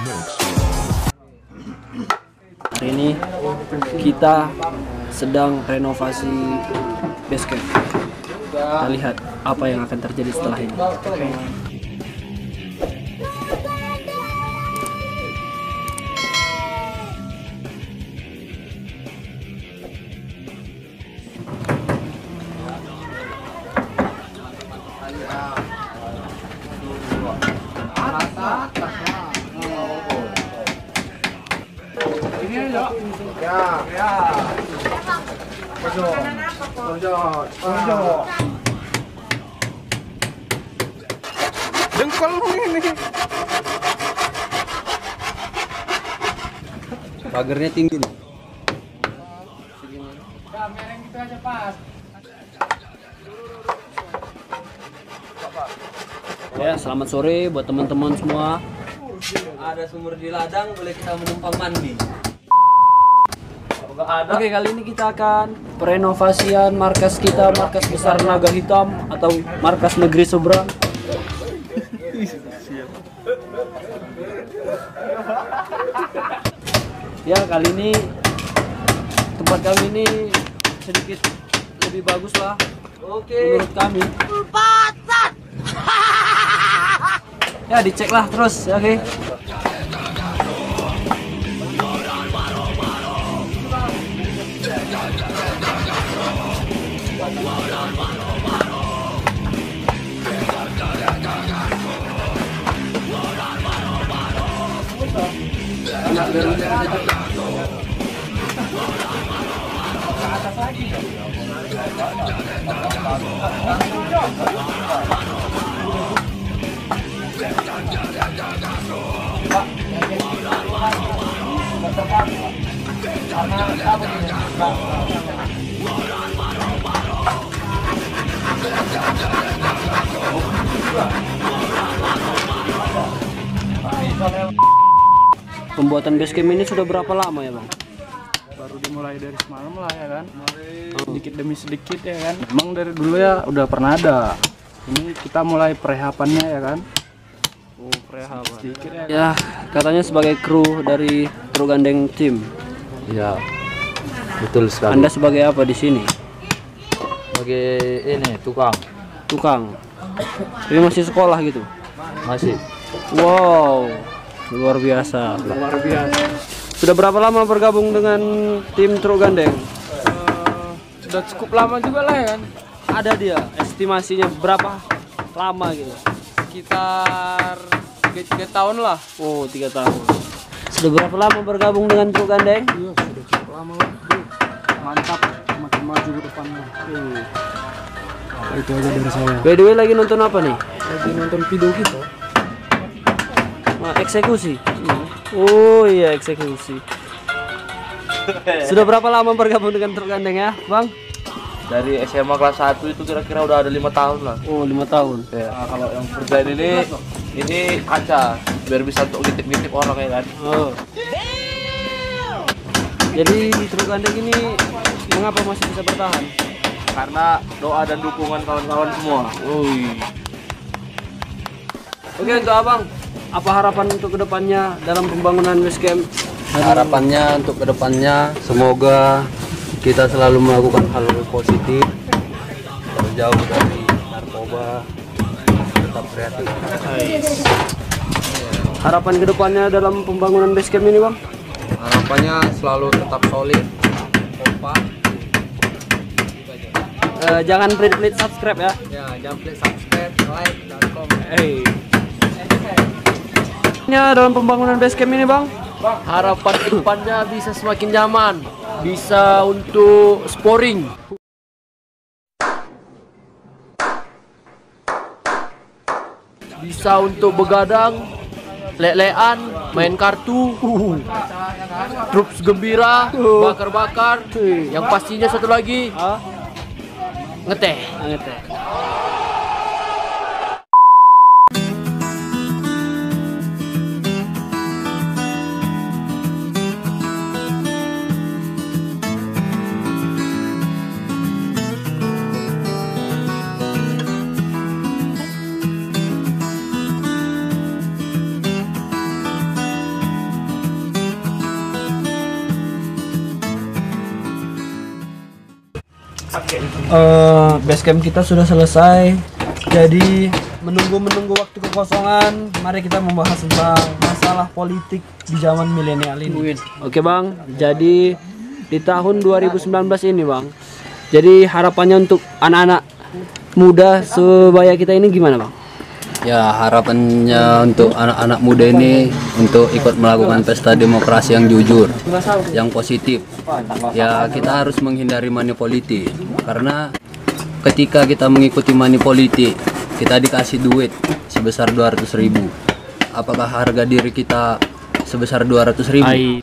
Hari ini kita sedang renovasi base camp. Kita lihat apa yang akan terjadi setelah ini. Dengkul ini. Pagarnya tinggi nih. Ya, selamat sore buat teman-teman semua. Ada sumur di ladang, boleh kita menumpang mandi. Oke, kali ini kita akan perenovasian markas kita, markas besar Naga Hitam atau markas negeri seberang. Ya, kali ini tempat kami ini sedikit lebih bagus lah. Oke. Menurut kami. Ya, dicek lah terus, oke. Pembuatan base camp ini sudah berapa lama ya, Bang? Baru dimulai dari semalam lah ya kan. Sedikit demi sedikit ya kan. Emang dari dulu ya udah pernah ada. Ini kita mulai perehapannya ya kan. Oh, prehapan. Sedikit ya. Ya, katanya sebagai kru dari Truk Gandeng Team. Ya, betul sekali. Anda sebagai apa di sini? Sebagai ini tukang Tukang. Ini masih sekolah gitu. masih. Wow, luar biasa. Luar biasa. Sudah berapa lama bergabung dengan tim Truk Gandeng? Sudah cukup lama juga lah ya kan. Ada dia estimasinya berapa lama gitu? Sekitar 3 tahun lah. Oh, 3 tahun. Sudah berapa lama bergabung dengan Truk Gandeng? Iya, sudah cukup lama lah. Mantap, makin maju ke depannya. Itu aja dari saya. By the way, lagi nonton apa nih? Lagi nonton video kita. Eksekusi. Oh iya, eksekusi. Sudah berapa lama bergabung dengan Truk Gandeng ya, Bang? Dari SMA kelas 1 itu kira-kira udah ada 5 tahun lah. Oh, 5 tahun. Ya, kalau yang kerjaan ini kaca biar bisa untuk ngintip-ngintip orang ya kan. Oh. Jadi Truk Gandeng ini mengapa masih bisa bertahan? Karena doa dan dukungan kawan-kawan semua. Oke, untuk Abang, apa harapan untuk kedepannya dalam pembangunan base camp? Harapannya untuk kedepannya semoga kita selalu melakukan hal positif, jauh dari narkoba, tetap kreatif. Harapan kedepannya dalam pembangunan base camp ini, Bang? Harapannya selalu tetap solid, kompak. Jangan pelit-pelit subscribe ya. Ya, jangan lupa subscribe, like, dan komen. Dalam pembangunan base camp ini, Bang? Harapan kedepannya bisa semakin nyaman, bisa untuk sporing. Bisa untuk begadang, lelean, main kartu, troops gembira, bakar-bakar. Yang pastinya satu lagi, ngeteh. Basecamp kita sudah selesai. Jadi menunggu waktu kekosongan, mari kita membahas tentang masalah politik di zaman milenial ini. Oke Bang, jadi di tahun 2019 ini Bang, jadi harapannya untuk anak-anak muda sebaya kita ini gimana Bang? Ya, harapannya untuk anak-anak muda ini untuk ikut melakukan pesta demokrasi yang jujur, yang positif. Ya, kita harus menghindari money politik, karena ketika kita mengikuti money politik, kita dikasih duit sebesar 200.000. Apakah harga diri kita sebesar 200.000?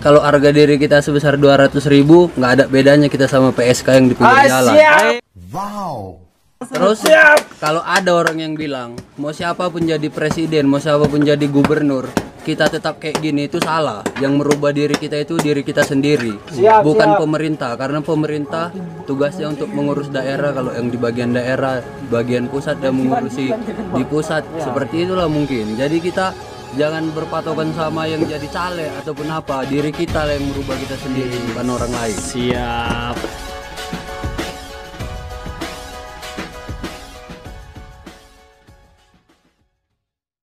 Kalau harga diri kita sebesar 200.000, nggak ada bedanya kita sama PSK yang di pinggir jalan. Terus kalau ada orang yang bilang mau siapapun jadi presiden, mau siapapun jadi gubernur, kita tetap kayak gini, itu salah. Yang merubah diri kita itu diri kita sendiri, bukan pemerintah. Karena pemerintah tugasnya untuk mengurus daerah. Kalau yang di bagian daerah, bagian pusat dan mengurusi di pusat, seperti itulah mungkin. Jadi kita jangan berpatokan sama yang jadi caleg ataupun apa. Diri kita lah yang merubah kita sendiri, bukan orang lain. Siap.